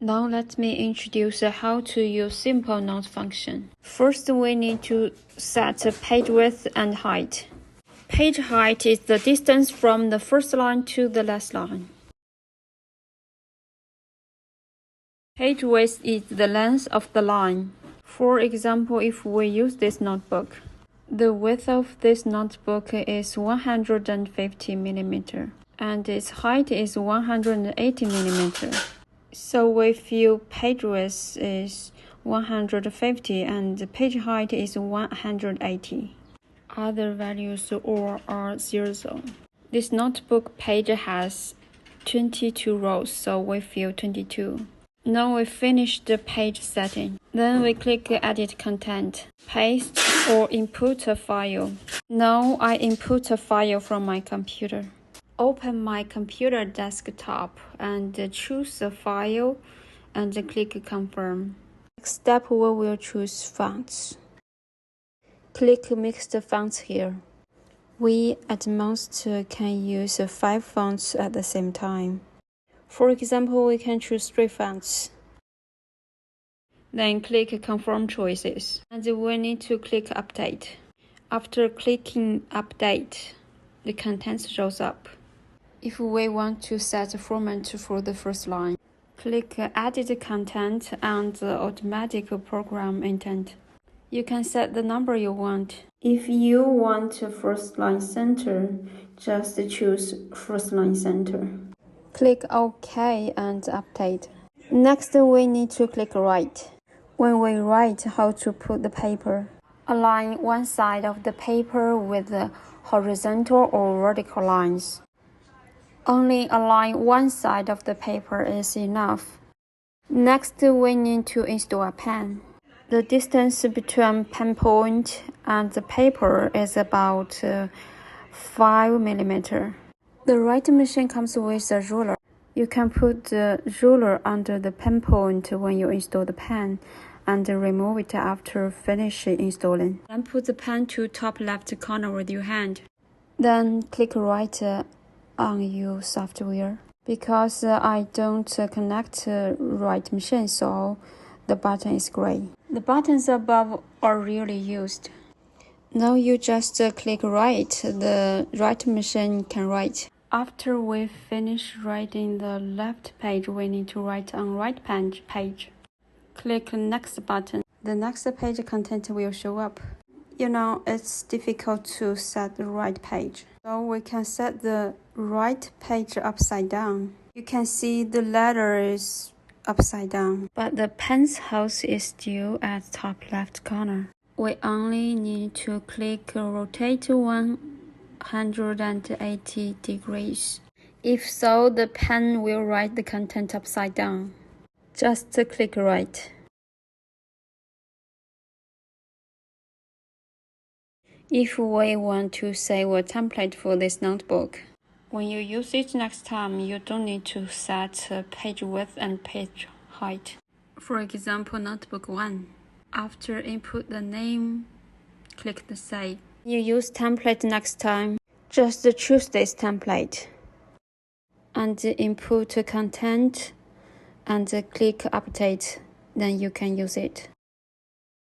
Now let me introduce how to use simple note function. First, we need to set page width and height. Page height is the distance from the first line to the last line. Page width is the length of the line. For example, if we use this notebook, the width of this notebook is 150 mm and its height is 180 mm. So we feel page width is 150 and the page height is 180. Other values all are 0. This notebook page has 22 rows, so we fill 22. Now we finish the page setting. Then we click Edit Content, paste or input a file. Now I input a file from my computer. Open my computer desktop and choose a file and click Confirm. Next step, we will choose Fonts. Click Mixed Fonts here. We at most can use 5 fonts at the same time. For example, we can choose 3 fonts. Then click Confirm Choices. And we need to click Update. After clicking Update, the content shows up. If we want to set a format for the first line, click Edit Content and Automatic Program Intent. You can set the number you want. If you want first line center, just choose first line center. Click OK and Update. Next, we need to click Write. When we write how to put the paper, align one side of the paper with the horizontal or vertical lines. Only align one side of the paper is enough. Next, we need to install a pen. The distance between pen point and the paper is about 5 mm. The writing machine comes with a ruler. You can put the ruler under the pen point when you install the pen and remove it after finishing installing. Then put the pen to top left corner with your hand. Then click Write on your software. Because I don't connect write machine, so the button is gray. The buttons above are rarely used. Now you just click Write. The writing machine can write. After we finish writing the left page, we need to write on right page. Click Next button. The next page content will show up. You know, it's difficult to set the right page. So we can set the right page upside down. You can see the letter is upside down, but the pen's house is still at top left corner. We only need to click Rotate 180 degrees. If so, the pen will write the content upside down. Just click Write. If we want to save a template for this notebook, when you use it next time, you don't need to set page width and page height. For example, Notebook 1. After input the name, click the Save. You use template next time, just choose this template and input content and click Update, then you can use it.